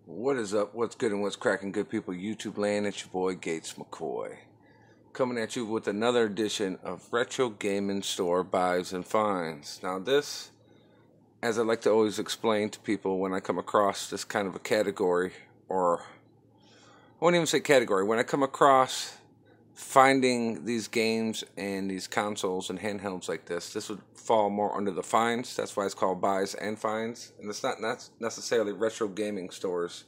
What is up? What's good and what's cracking, good people? YouTube land, it's your boy Gates McCoy, coming at you with another edition of Retro Gaming Store Buys and Finds. Now this, as I like to always explain to people when I come across this kind of a category, or I won't even say category, when I come across finding these games and these consoles and handhelds like this would fall more under the finds. That's why it's called buys and finds, and it's not necessarily retro gaming stores.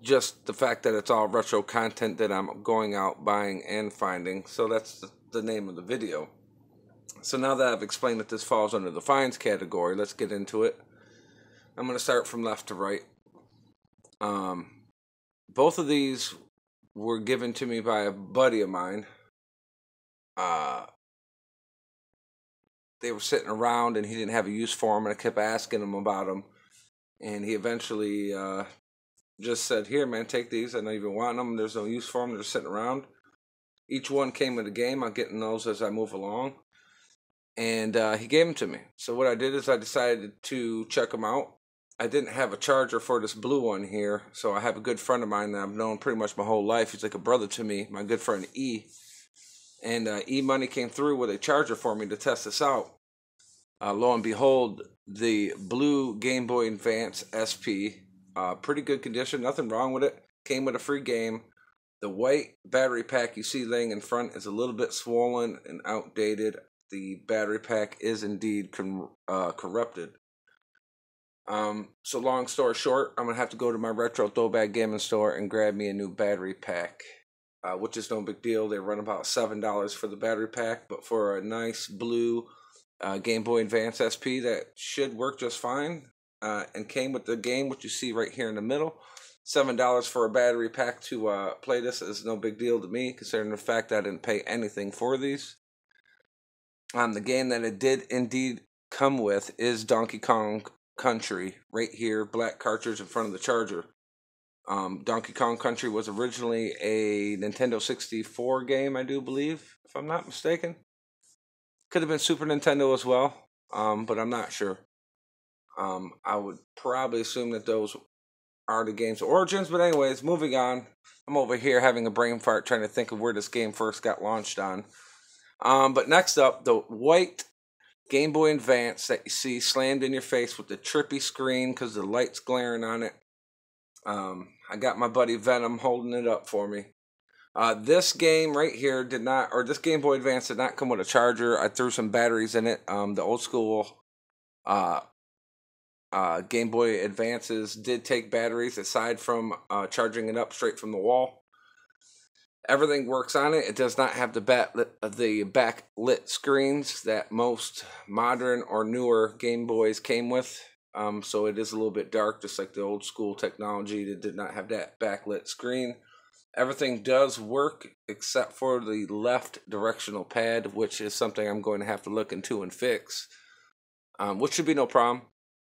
Just the fact that it's all retro content that I'm going out buying and finding, so that's the name of the video. So now that I've explained that this falls under the finds category, let's get into it. I'm going to start from left to right. Both of these were given to me by a buddy of mine. They were sitting around and he didn't have a use for them, and I kept asking him about them, and he eventually just said, "Here, man, take these. I know you've been wanting them. There's no use for them. They're sitting around." Each one came with a game. I'll get in those as I move along, and he gave them to me. So what I did is I decided to check them out. I didn't have a charger for this blue one here, so I have a good friend of mine that I've known pretty much my whole life. He's like a brother to me, my good friend E. And E-Money came through with a charger for me to test this out. Lo and behold, the blue Game Boy Advance SP, pretty good condition, nothing wrong with it. Came with a free game. The white battery pack you see laying in front is a little bit swollen and outdated. The battery pack is indeed corrupted. So long story short, I'm going to have to go to my Retro Throwback Gaming Store and grab me a new battery pack, which is no big deal. They run about $7 for the battery pack, but for a nice blue Game Boy Advance SP, that should work just fine, and came with the game, which you see right here in the middle. $7 for a battery pack to play this is no big deal to me, considering the fact that I didn't pay anything for these. The game that it did indeed come with is Donkey Kong Country, right here, black cartridge in front of the charger. Donkey Kong Country was originally a Nintendo 64 game, I do believe, if I'm not mistaken. Could have been Super Nintendo as well, but I'm not sure. I would probably assume that those are the game's origins, but anyways, moving on. I'm over here having a brain fart trying to think of where this game first got launched on. But next up, the white Game Boy Advance that you see slammed in your face with the trippy screen because the light's glaring on it. I got my buddy Venom holding it up for me. This game right here this Game Boy Advance did not come with a charger. I threw some batteries in it. The old school Game Boy Advances did take batteries aside from charging it up straight from the wall. Everything works on it. It does not have the backlit screens that most modern or newer Game Boys came with. So it is a little bit dark, just like the old school technology that did not have that backlit screen. Everything does work except for the left directional pad, which is something I'm going to have to look into and fix, which should be no problem.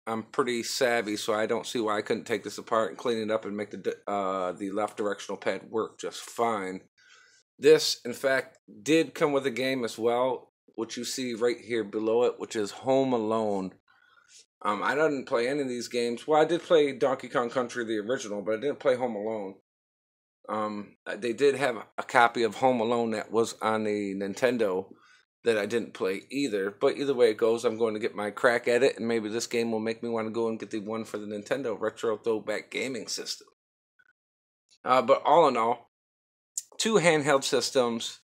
I'm pretty savvy, so I don't see why I couldn't take this apart and clean it up and make the left directional pad work just fine. This, in fact, did come with a game as well, which you see right here below it, which is Home Alone. I didn't play any of these games. Well, I did play Donkey Kong Country, the original, but I didn't play Home Alone. They did have a copy of Home Alone that was on the Nintendo that I didn't play either. But either way it goes, I'm going to get my crack at it, and maybe this game will make me want to go and get the one for the Nintendo Retro Throwback Gaming System. But all in all, 2 handheld systems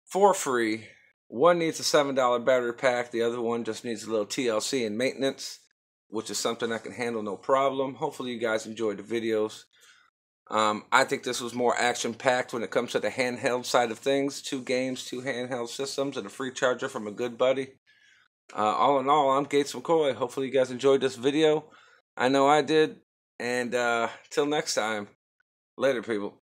for free. One needs a $7 battery pack. The other one just needs a little TLC and maintenance, which is something I can handle no problem. Hopefully you guys enjoyed the videos. I think this was more action-packed when it comes to the handheld side of things. 2 games, 2 handheld systems, and a free charger from a good buddy. All in all, I'm Gates McCoy. Hopefully you guys enjoyed this video. I know I did. And till next time, later, people.